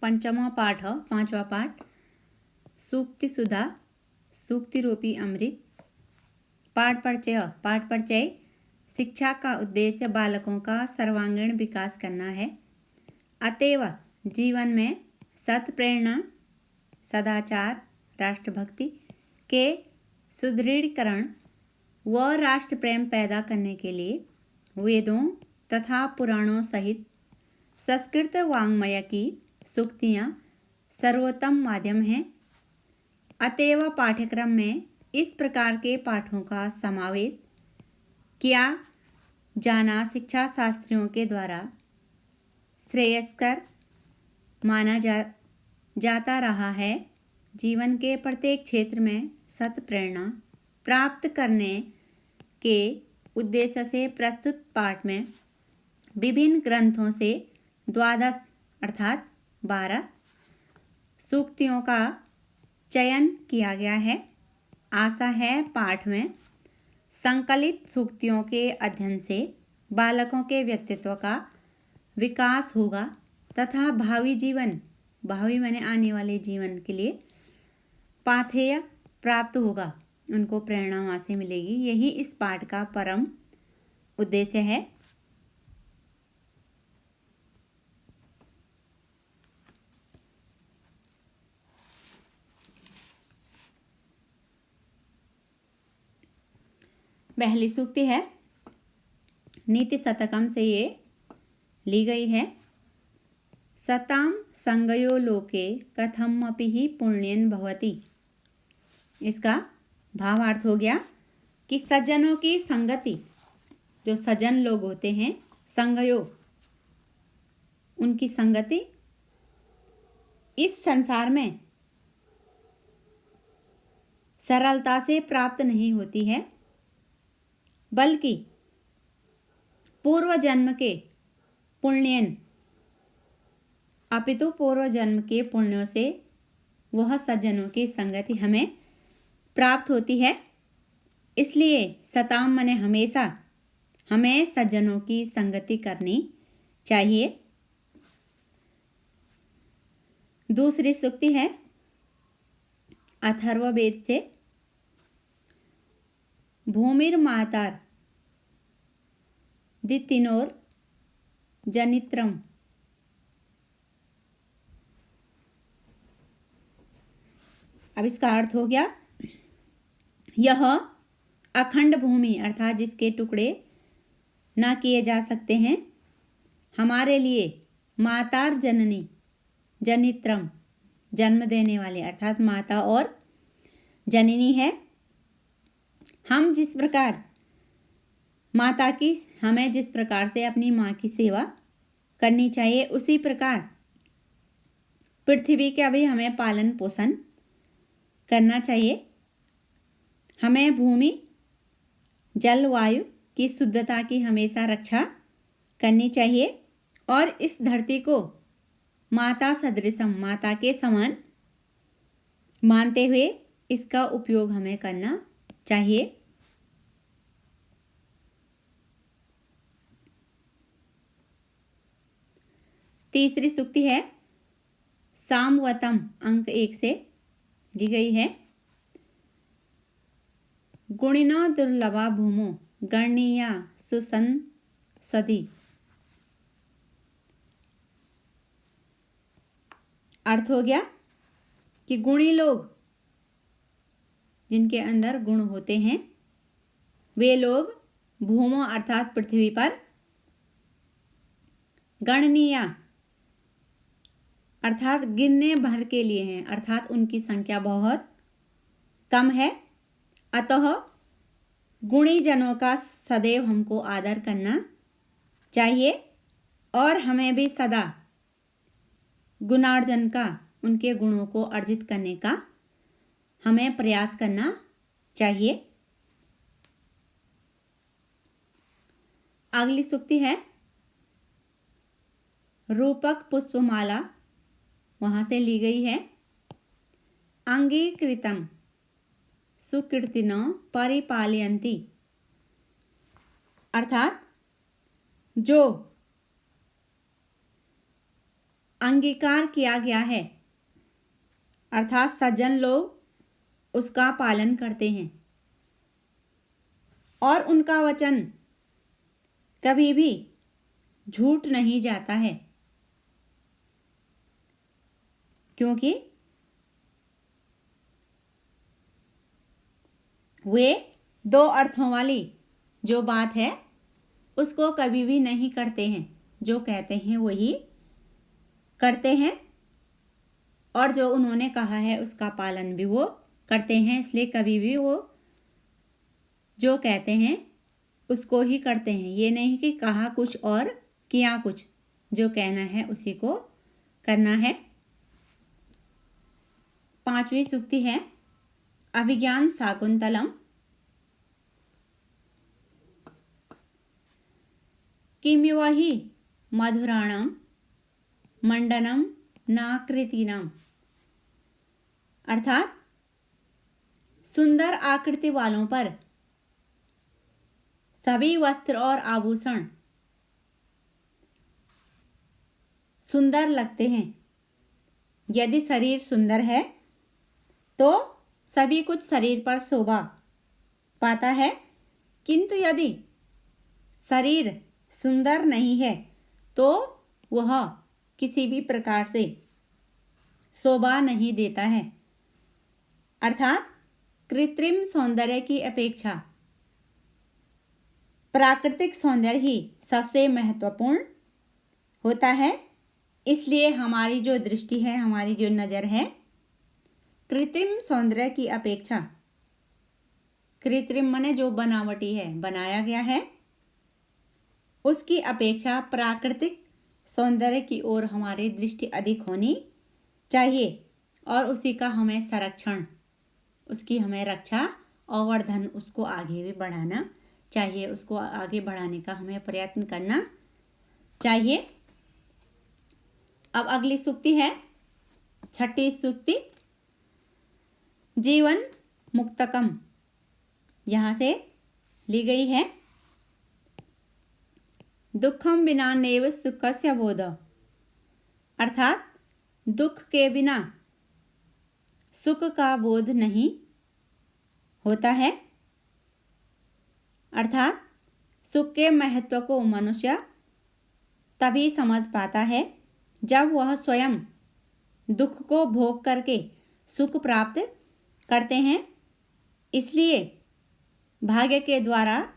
पंचमा पाठ, पांचवा पाठ, सूक्ति सुधा, सूक्ति रूपी अमृत। पाठ परिचय। शिक्षा का उद्देश्य बालकों का सर्वांगीण विकास करना है। अतएव जीवन में सत प्रेरणा, सदाचार, राष्ट्रभक्ति के सुदृढ़ीकरण व राष्ट्र प्रेम पैदा करने के लिए वेदों तथा पुराणों सहित संस्कृत वाङ्मय की सूक्तियाँ सर्वोत्तम माध्यम हैं। अतएव पाठ्यक्रम में इस प्रकार के पाठों का समावेश किया जाना शिक्षा शास्त्रियों के द्वारा श्रेयस्कर माना जाता रहा है। जीवन के प्रत्येक क्षेत्र में सत प्रेरणा प्राप्त करने के उद्देश्य से प्रस्तुत पाठ में विभिन्न ग्रंथों से 12 अर्थात 12 सूक्तियों का चयन किया गया है। आशा है पाठ में संकलित सूक्तियों के अध्ययन से बालकों के व्यक्तित्व का विकास होगा तथा भावी माने आने वाले जीवन के लिए पाथेय प्राप्त होगा, उनको प्रेरणा वहाँ से मिलेगी। यही इस पाठ का परम उद्देश्य है। पहली सूक्ति है, नीति शतकम से ये ली गई है। सताम संगयो लोके कथमपि ही पुण्यन भवति। इसका भावार्थ हो गया कि सज्जनों की संगति, जो सज्जन लोग होते हैं, संगयो उनकी संगति इस संसार में सरलता से प्राप्त नहीं होती है, बल्कि पूर्व जन्म के पुण्यन अपितु पूर्व जन्म के पुण्यों से वह सज्जनों की संगति हमें प्राप्त होती है। इसलिए सताम मने हमेशा हमें सज्जनों की संगति करनी चाहिए। दूसरी सूक्ति है अथर्ववेद से, भूमिर्मातार दितिनोर जनित्रम। अब इसका अर्थ हो गया, यह अखंड भूमि अर्थात जिसके टुकड़े ना किए जा सकते हैं, हमारे लिए मातार जननी जनित्रम जन्म देने वाले अर्थात माता और जननी है। हम जिस प्रकार हमें जिस प्रकार से अपनी माँ की सेवा करनी चाहिए, उसी प्रकार पृथ्वी का भी हमें पालन पोषण करना चाहिए। हमें भूमि जलवायु की शुद्धता की हमेशा रक्षा करनी चाहिए और इस धरती को माता सदृशम माता के समान मानते हुए इसका उपयोग हमें करना चाहिए। तीसरी सूक्ति है सामवतम अंक 1 से दी गई है। गुणिनो दुर्लभा भूमो गणनीया सुसंसदि। अर्थ हो गया कि गुणी लोग, जिनके अंदर गुण होते हैं, वे लोग भूमो अर्थात पृथ्वी पर, गणनीया अर्थात गिनने भर के लिए हैं, अर्थात उनकी संख्या बहुत कम है। अतः गुणी जनों का सदैव हमको आदर करना चाहिए और हमें भी सदा गुणार्जन का, उनके गुणों को अर्जित करने का हमें प्रयास करना चाहिए। अगली सूक्ति है रूपक पुष्पमाला, वहां से ली गई है। अंगीकृतम सुकीर्तिनो परिपालयन्ति अर्थात जो अंगीकार किया गया है, अर्थात सज्जन लोग उसका पालन करते हैं और उनका वचन कभी भी झूठ नहीं जाता है, क्योंकि वे दो अर्थों वाली जो बात है उसको कभी भी नहीं करते हैं। जो कहते हैं वही करते हैं और जो उन्होंने कहा है उसका पालन भी वो करते हैं। इसलिए कभी भी वो जो कहते हैं उसको ही करते हैं। ये नहीं कि कहा कुछ और किया कुछ, जो कहना है उसी को करना है। 5वीं सूक्ति है अभिज्ञान शाकुंतलम। किमिव हि मधुराणाम मंडनम नाकृतीनाम, अर्थात सुंदर आकृति वालों पर सभी वस्त्र और आभूषण सुंदर लगते हैं। यदि शरीर सुंदर है तो सभी कुछ शरीर पर शोभा पाता है, किंतु यदि शरीर सुंदर नहीं है तो वह किसी भी प्रकार से शोभा नहीं देता है। अर्थात कृत्रिम सौंदर्य की अपेक्षा प्राकृतिक सौंदर्य ही सबसे महत्वपूर्ण होता है। इसलिए हमारी जो दृष्टि है, हमारी जो नज़र है, कृत्रिम सौंदर्य की अपेक्षा, कृत्रिम माने जो बनावटी है, बनाया गया है, उसकी अपेक्षा प्राकृतिक सौंदर्य की ओर हमारी दृष्टि अधिक होनी चाहिए और उसी का हमें संरक्षण, उसकी हमें रक्षा और वर्धन, उसको आगे भी बढ़ाना चाहिए। उसको आगे बढ़ाने का हमें प्रयत्न करना चाहिए। अब अगली सूक्ति है 6ठी सूक्ति जीवन मुक्तकम। यहाँ से ली गई है दुखम बिना नैव सुखस्य बोध, अर्थात दुख के बिना सुख का बोध नहीं होता है। अर्थात सुख के महत्व को मनुष्य तभी समझ पाता है जब वह स्वयं दुख को भोग करके सुख प्राप्त करते हैं। इसलिए भाग्य के द्वारा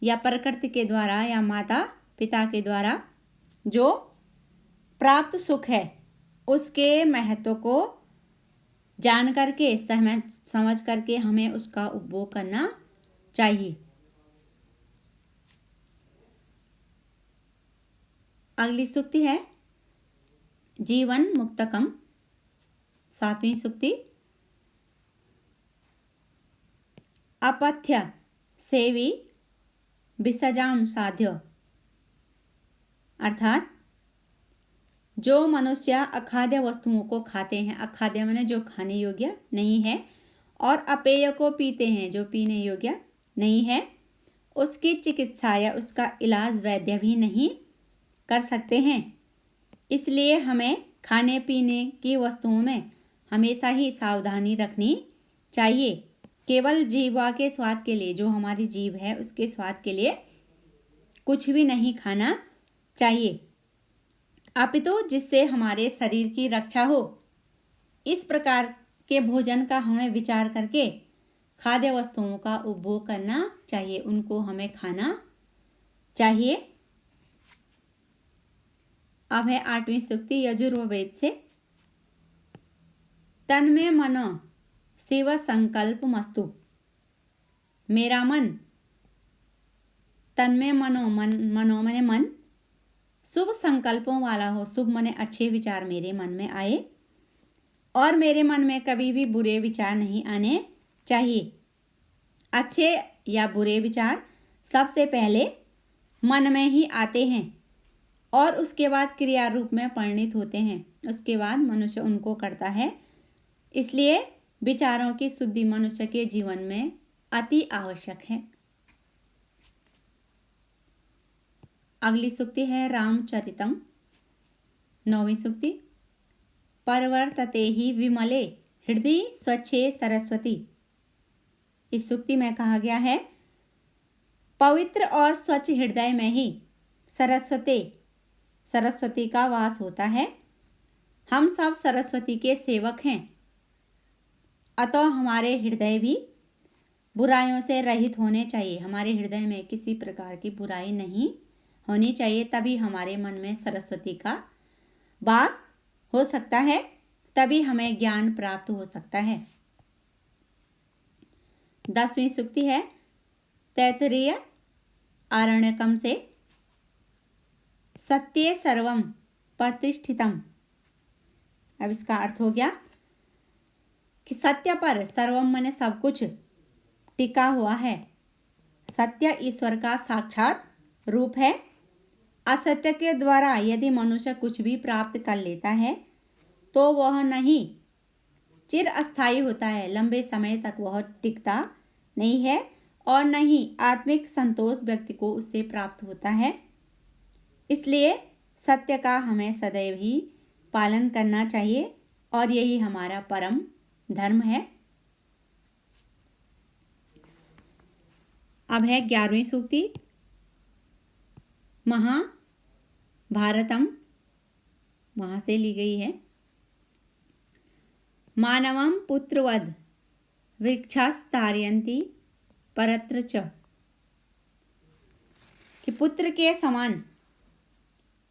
या प्रकृति के द्वारा या माता पिता के द्वारा जो प्राप्त सुख है उसके महत्व को जान करके, समझ करके हमें उसका उपभोग करना चाहिए। अगली सूक्ति है जीवन मुक्तकम, 7वीं सूक्ति अपथ्य सेवी विसजाम साध्य, अर्थात जो मनुष्य अखाद्य वस्तुओं को खाते हैं, अखाद्य माने जो खाने योग्य नहीं है, और अपेय को पीते हैं जो पीने योग्य नहीं है, उसकी चिकित्सा या उसका इलाज वैद्य भी नहीं कर सकते हैं। इसलिए हमें खाने पीने की वस्तुओं में हमेशा ही सावधानी रखनी चाहिए। केवल जीवा के स्वाद के लिए, जो हमारी जीभ है उसके स्वाद के लिए कुछ भी नहीं खाना चाहिए, अपितु जिससे हमारे शरीर की रक्षा हो, इस प्रकार के भोजन का हमें विचार करके खाद्य वस्तुओं का उपभोग करना चाहिए, उनको हमें खाना चाहिए। अब है 8वीं सूक्ति यजुर्वेद से तन्मे मनो शिव संकल्प मस्तु, मेरा मन, तन्मे मनो, मनो मने मन, शुभ संकल्पों वाला हो। शुभ मने अच्छे विचार मेरे मन में आए और मेरे मन में कभी भी बुरे विचार नहीं आने चाहिए। अच्छे या बुरे विचार सबसे पहले मन में ही आते हैं और उसके बाद क्रिया रूप में परिणित होते हैं, उसके बाद मनुष्य उनको करता है। इसलिए विचारों की शुद्धि मनुष्य के जीवन में अति आवश्यक है। अगली सूक्ति है रामचरितम, 9वीं सूक्ति, परवर्तते ही विमले हृदय स्वच्छे सरस्वती। इस सूक्ति में कहा गया है पवित्र और स्वच्छ हृदय में ही सरस्वती का वास होता है। हम सब सरस्वती के सेवक हैं, अतः हमारे हृदय भी बुराइयों से रहित होने चाहिए। हमारे हृदय में किसी प्रकार की बुराई नहीं होनी चाहिए, तभी हमारे मन में सरस्वती का वास हो सकता है, तभी हमें ज्ञान प्राप्त हो सकता है। 10वीं सूक्ति है तैत्तिरीय आरण्यकम से, सत्ये सर्वम प्रतिष्ठितम। अब इसका अर्थ हो गया कि सत्य पर, सर्वम माने सब कुछ, टिका हुआ है। सत्य ईश्वर का साक्षात रूप है। असत्य के द्वारा यदि मनुष्य कुछ भी प्राप्त कर लेता है तो वह नहीं चिर अस्थायी होता है, लंबे समय तक वह टिकता नहीं है और न ही आत्मिक संतोष व्यक्ति को उससे प्राप्त होता है। इसलिए सत्य का हमें सदैव ही पालन करना चाहिए और यही हमारा परम धर्म है। अब है 11वीं सूक्ति, महाभारतम, वहां से ली गई है। मानवम पुत्रवद वृक्षास्तारयन्ति परत्र च, कि पुत्र के समान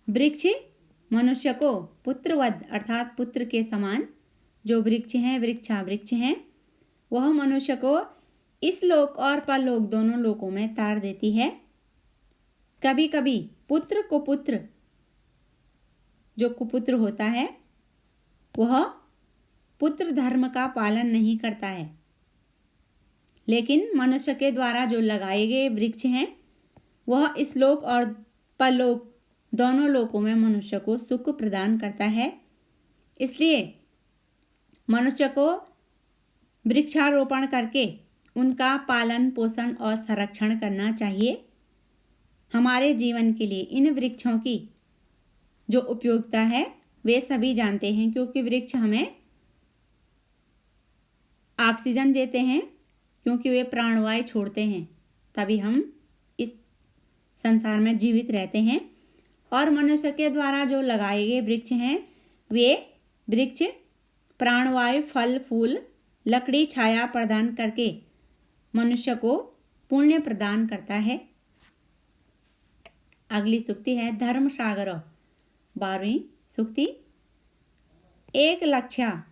वृक्ष मनुष्य को, पुत्रवद अर्थात पुत्र के समान जो वृक्ष हैं, वृक्ष हैं, वह मनुष्य को इस लोक और परलोक दोनों लोकों में तार देती है। कभी कभी पुत्र को पुत्र, जो कुपुत्र होता है, वह पुत्र धर्म का पालन नहीं करता है, लेकिन मनुष्य के द्वारा जो लगाए गए वृक्ष हैं वह इस लोक और परलोक दोनों लोकों में मनुष्य को सुख प्रदान करता है। इसलिए मनुष्य को वृक्षारोपण करके उनका पालन पोषण और संरक्षण करना चाहिए। हमारे जीवन के लिए इन वृक्षों की जो उपयोगिता है वे सभी जानते हैं, क्योंकि वृक्ष हमें ऑक्सीजन देते हैं, क्योंकि वे प्राणवायु छोड़ते हैं, तभी हम इस संसार में जीवित रहते हैं। और मनुष्य के द्वारा जो लगाए गए वृक्ष हैं वे वृक्ष प्राणवायु, फल फूल, लकड़ी, छाया प्रदान करके मनुष्य को पुण्य प्रदान करता है। अगली सूक्ति है धर्म सागर, 12वीं सूक्ति, एक लक्ष्य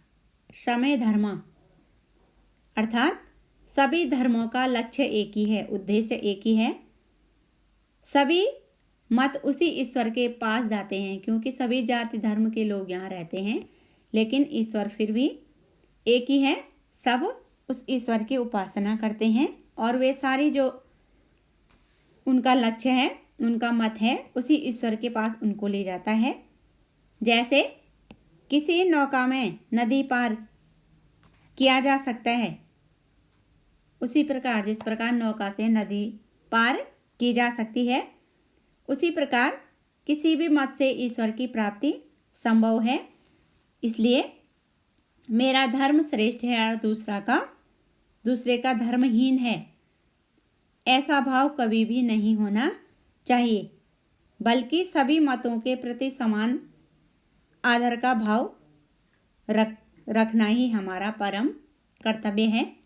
समय धर्म, अर्थात सभी धर्मों का लक्ष्य एक ही है, उद्देश्य एक ही है। सभी मत उसी ईश्वर के पास जाते हैं, क्योंकि सभी जाति धर्म के लोग यहाँ रहते हैं, लेकिन ईश्वर फिर भी एक ही है। सब उस ईश्वर की उपासना करते हैं और वे सारी जो उनका लक्ष्य है, उनका मत है, उसी ईश्वर के पास उनको ले जाता है। जैसे किसी नौका में नदी पार किया जा सकता है, उसी प्रकार जिस प्रकार नौका से नदी पार की जा सकती है, उसी प्रकार किसी भी मत से ईश्वर की प्राप्ति संभव है। इसलिए मेरा धर्म श्रेष्ठ है और दूसरे का धर्महीन है, ऐसा भाव कभी भी नहीं होना चाहिए, बल्कि सभी मतों के प्रति समान आदर का भाव रखना ही हमारा परम कर्तव्य है।